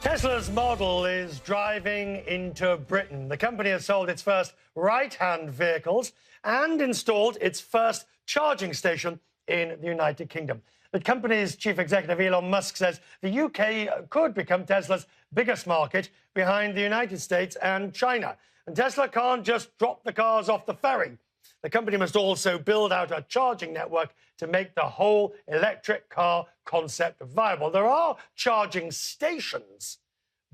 Tesla's model is driving into Britain. The company has sold its first right-hand vehicles and installed its first charging station in the United Kingdom. The company's chief executive, Elon Musk, says the UK could become Tesla's biggest market behind the United States and China. And Tesla can't just drop the cars off the ferry. The company must also build out a charging network to make the whole electric car concept viable. There are charging stations,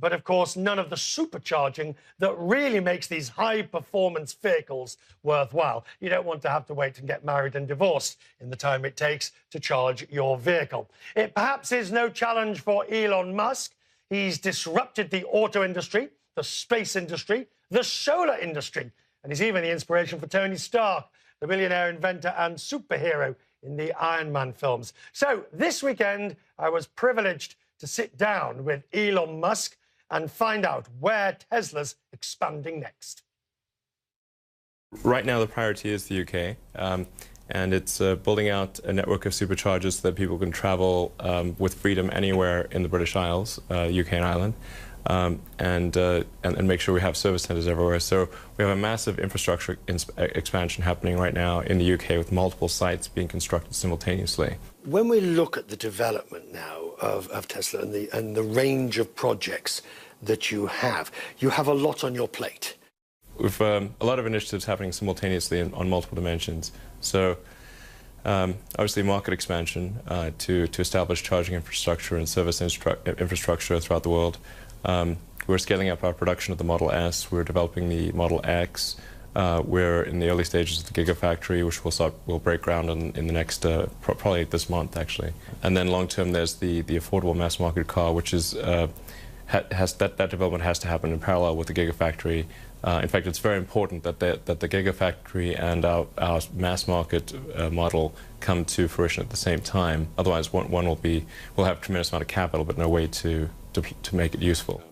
but of course none of the supercharging that really makes these high-performance vehicles worthwhile. You don't want to have to wait and get married and divorced in the time it takes to charge your vehicle. It perhaps is no challenge for Elon Musk. He's disrupted the auto industry, the space industry, the solar industry, and he's even the inspiration for Tony Stark, the billionaire inventor and superhero in the Iron Man films. So this weekend, I was privileged to sit down with Elon Musk and find out where Tesla's expanding next. Right now, the priority is the UK, and it's building out a network of superchargers so that people can travel with freedom anywhere in the British Isles, UK and Ireland. And make sure we have service centers everywhere. So we have a massive infrastructure expansion happening right now in the UK with multiple sites being constructed simultaneously. When we look at the development now of Tesla and the range of projects that you have a lot on your plate. We've a lot of initiatives happening simultaneously on multiple dimensions. So obviously market expansion to establish charging infrastructure and service infrastructure throughout the world. We're scaling up our production of the Model S. We're developing the Model X. We're in the early stages of the Gigafactory, which we'll break ground in the next, probably this month, actually. And then long term, there's the affordable mass market car, which is that development has to happen in parallel with the Gigafactory. In fact, it's very important that the Gigafactory and our mass market model come to fruition at the same time. Otherwise, one will have a tremendous amount of capital, but no way to make it useful.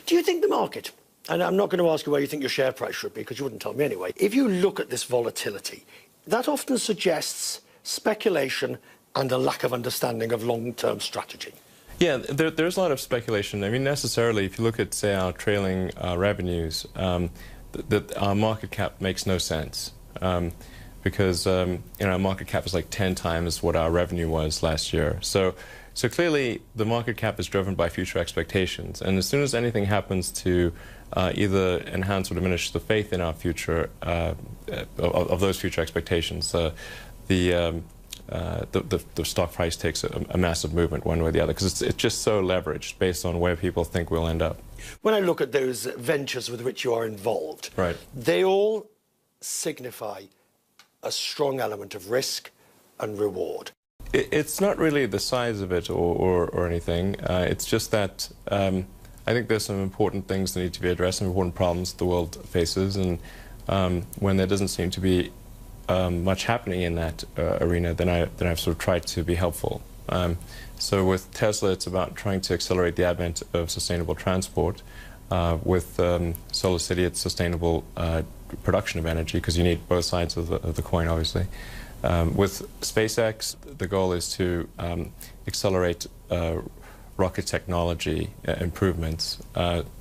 Do you think the market, and I'm not going to ask you where you think your share price should be, because you wouldn't tell me anyway, if you look at this volatility, that often suggests speculation and a lack of understanding of long-term strategy? Yeah, there's a lot of speculation. I mean, necessarily, if you look at, say, our trailing revenues, our market cap makes no sense because our market cap is like 10 times what our revenue was last year. So clearly, the market cap is driven by future expectations, and as soon as anything happens to either enhance or diminish the faith in our future of those future expectations, the stock price takes a massive movement one way or the other, because it's just so leveraged based on where people think we'll end up. When I look at those ventures with which you are involved, right, they all signify a strong element of risk and reward. It's not really the size of it or anything. It's just that I think there's some important things that need to be addressed, some important problems the world faces, and when there doesn't seem to be much happening in that arena, then I've sort of tried to be helpful. So with Tesla, it's about trying to accelerate the advent of sustainable transport. With SolarCity, it's sustainable production of energy, because you need both sides of the coin, obviously. With SpaceX, the goal is to accelerate rocket technology improvements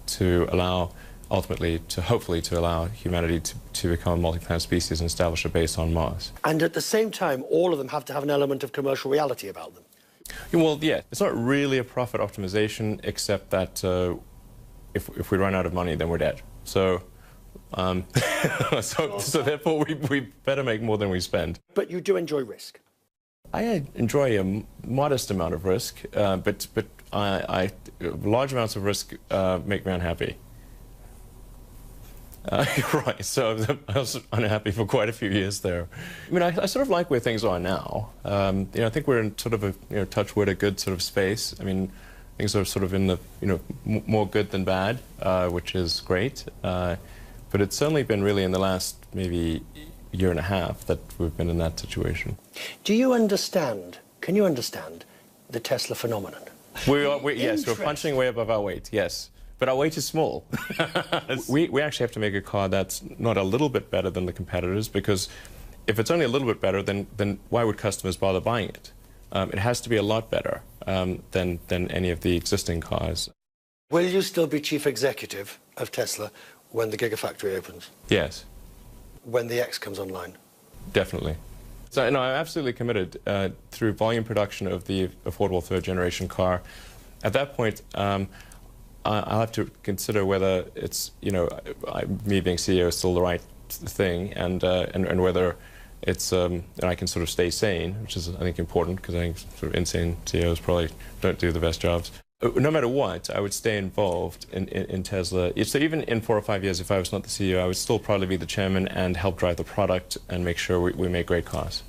to allow, ultimately, hopefully to allow humanity to become a multi-planet species and establish a base on Mars. And at the same time, all of them have to have an element of commercial reality about them. Well, yeah, it's not really a profit optimization, except that if we run out of money, then we're dead. So, so therefore, we better make more than we spend. But you do enjoy risk? I enjoy a modest amount of risk, but large amounts of risk make me unhappy. Right, so I was unhappy for quite a few years there. I mean, I sort of like where things are now. I think we're in sort of a, touch wood, a good sort of space. I mean, things are sort of in the, more good than bad, which is great. But it's certainly been really in the last maybe year and a half that we've been in that situation. Do you understand, can you understand the Tesla phenomenon? Yes, we're punching way above our weight, yes. But our weight is small. we actually have to make a car that's not a little bit better than the competitors, because if it's only a little bit better, then why would customers bother buying it? It has to be a lot better than any of the existing cars. Will you still be chief executive of Tesla when the Gigafactory opens? Yes. When the X comes online? Definitely. So, no, I'm absolutely committed through volume production of the affordable third-generation car. At that point, I'll have to consider whether it's, me being CEO is still the right thing, and whether it's, and I can sort of stay sane, which is, I think, important, because I think sort of insane CEOs probably don't do the best jobs. No matter what, I would stay involved in Tesla. So even in 4 or 5 years, if I was not the CEO, I would still probably be the chairman and help drive the product and make sure we make great cars.